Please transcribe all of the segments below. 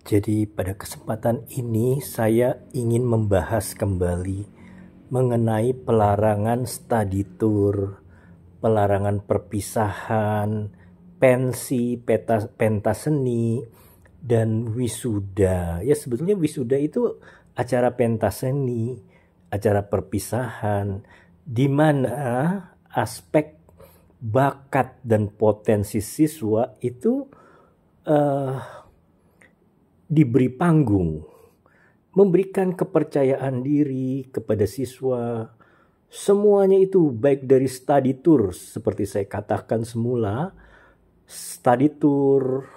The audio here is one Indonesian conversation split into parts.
Jadi pada kesempatan ini saya ingin membahas kembali mengenai pelarangan study tour, pelarangan perpisahan, pensi, pentas seni, dan wisuda. Ya sebetulnya wisuda itu acara pentas seni, acara perpisahan, di mana aspek bakat dan potensi siswa itu diberi panggung, memberikan kepercayaan diri kepada siswa. Semuanya itu baik dari study tour seperti saya katakan semula, study tour,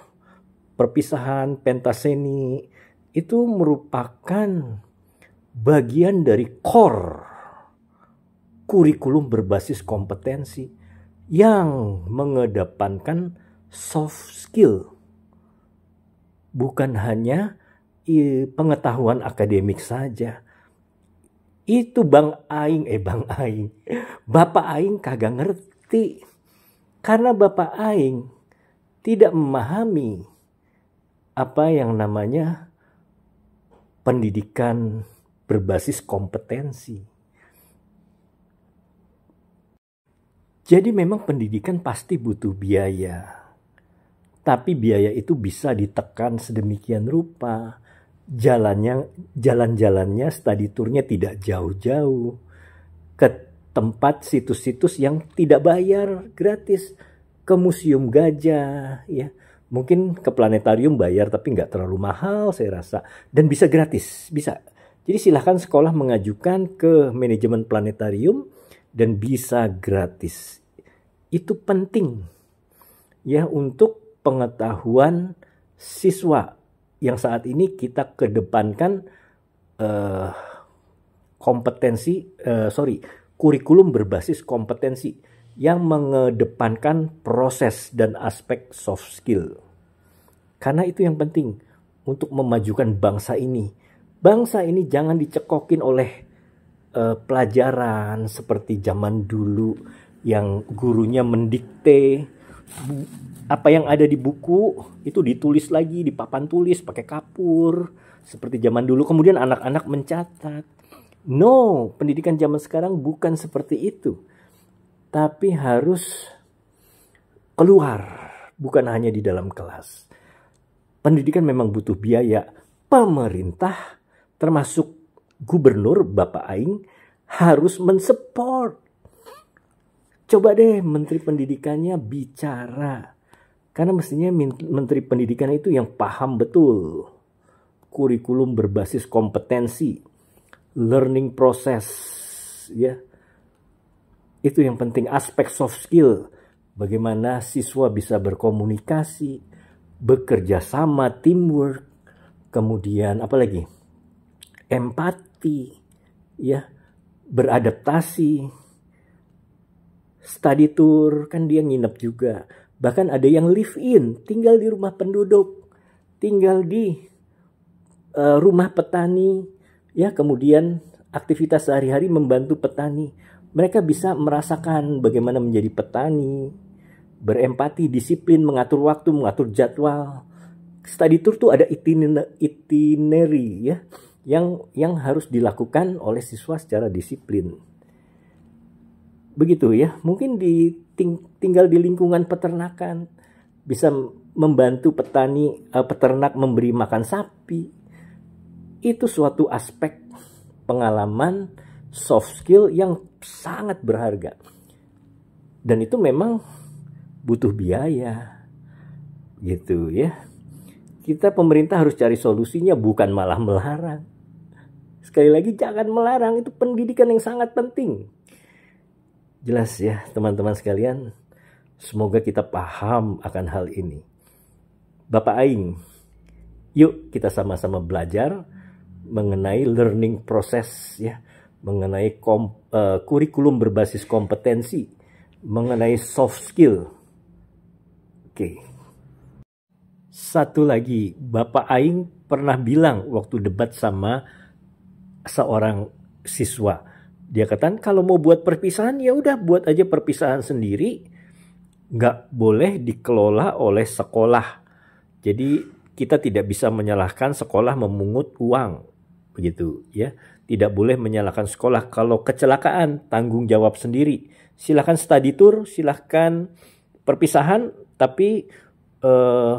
perpisahan, pentas seni itu merupakan bagian dari core kurikulum berbasis kompetensi yang mengedepankan soft skill. Bukan hanya pengetahuan akademik saja. Itu Bapak Aing kagak ngerti. Karena Bapak Aing tidak memahami apa yang namanya pendidikan berbasis kompetensi. Jadi memang pendidikan pasti butuh biaya. Tapi biaya itu bisa ditekan sedemikian rupa. Jalan-jalannya study tournya tidak jauh-jauh. Ke tempat situs-situs yang tidak bayar, gratis. Ke museum gajah, ya. Mungkin ke planetarium bayar tapi nggak terlalu mahal saya rasa. Dan bisa gratis, bisa. Jadi silahkan sekolah mengajukan ke manajemen planetarium dan bisa gratis. Itu penting ya untuk pengetahuan siswa yang saat ini kita kedepankan kurikulum berbasis kompetensi yang mengedepankan proses dan aspek soft skill. Karena itu yang penting untuk memajukan bangsa ini. Bangsa ini jangan dicekokin oleh pelajaran seperti zaman dulu yang gurunya mendikte. Apa yang ada di buku itu ditulis lagi di papan tulis pakai kapur seperti zaman dulu, kemudian anak-anak mencatat. No, pendidikan zaman sekarang bukan seperti itu. Tapi harus keluar, bukan hanya di dalam kelas. Pendidikan memang butuh biaya. Pemerintah termasuk gubernur Bapak Aing harus mensupport. Coba deh Menteri Pendidikannya bicara. Karena mestinya Menteri Pendidikan itu yang paham betul kurikulum berbasis kompetensi, learning process, ya. Itu yang penting, aspek soft skill. Bagaimana siswa bisa berkomunikasi, bekerja sama, teamwork, kemudian apa lagi? Empati, ya, beradaptasi. Study tour kan dia nginep juga. Bahkan ada yang live in, tinggal di rumah penduduk, tinggal di rumah petani, ya, kemudian aktivitas sehari-hari membantu petani. Mereka bisa merasakan bagaimana menjadi petani, berempati, disiplin, mengatur waktu, mengatur jadwal. Study tour tuh ada itinerary, ya, yang harus dilakukan oleh siswa secara disiplin. Begitu ya, mungkin tinggal di lingkungan peternakan bisa membantu peternak memberi makan sapi. Itu suatu aspek pengalaman soft skill yang sangat berharga. Dan itu memang butuh biaya. Gitu ya. Kita pemerintah harus cari solusinya, bukan malah melarang. Sekali lagi jangan melarang, itu pendidikan yang sangat penting. Jelas ya teman-teman sekalian, semoga kita paham akan hal ini. Bapak Aing, yuk kita sama-sama belajar mengenai learning process, ya, mengenai kurikulum berbasis kompetensi, mengenai soft skill. Oke. Satu lagi, Bapak Aing pernah bilang waktu debat sama seorang siswa. Dia katakan kalau mau buat perpisahan ya udah buat aja perpisahan sendiri, nggak boleh dikelola oleh sekolah. Jadi kita tidak bisa menyalahkan sekolah memungut uang, begitu ya. Tidak boleh menyalahkan sekolah. Kalau kecelakaan, tanggung jawab sendiri. Silahkan study tour, silahkan perpisahan, tapi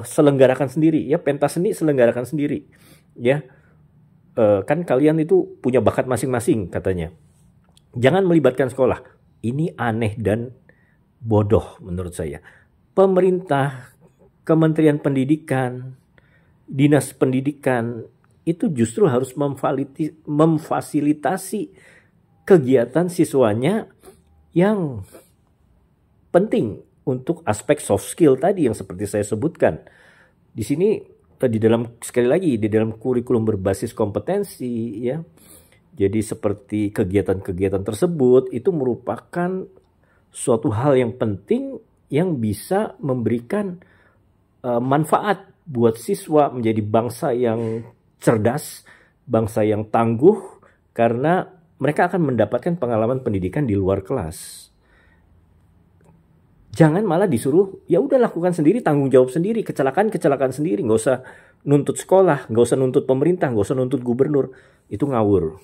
selenggarakan sendiri ya. Pentas seni selenggarakan sendiri ya. Kan kalian itu punya bakat masing-masing katanya. Jangan melibatkan sekolah. Ini aneh dan bodoh menurut saya. Pemerintah, Kementerian Pendidikan, Dinas Pendidikan itu justru harus memfasilitasi kegiatan siswanya yang penting untuk aspek soft skill tadi yang seperti saya sebutkan. Di sini sekali lagi di dalam kurikulum berbasis kompetensi ya. Jadi seperti kegiatan-kegiatan tersebut itu merupakan suatu hal yang penting yang bisa memberikan manfaat buat siswa menjadi bangsa yang cerdas, bangsa yang tangguh, karena mereka akan mendapatkan pengalaman pendidikan di luar kelas. Jangan malah disuruh, ya udah lakukan sendiri, tanggung jawab sendiri, kecelakaan sendiri, nggak usah nuntut sekolah, nggak usah nuntut pemerintah, nggak usah nuntut gubernur, itu ngawur.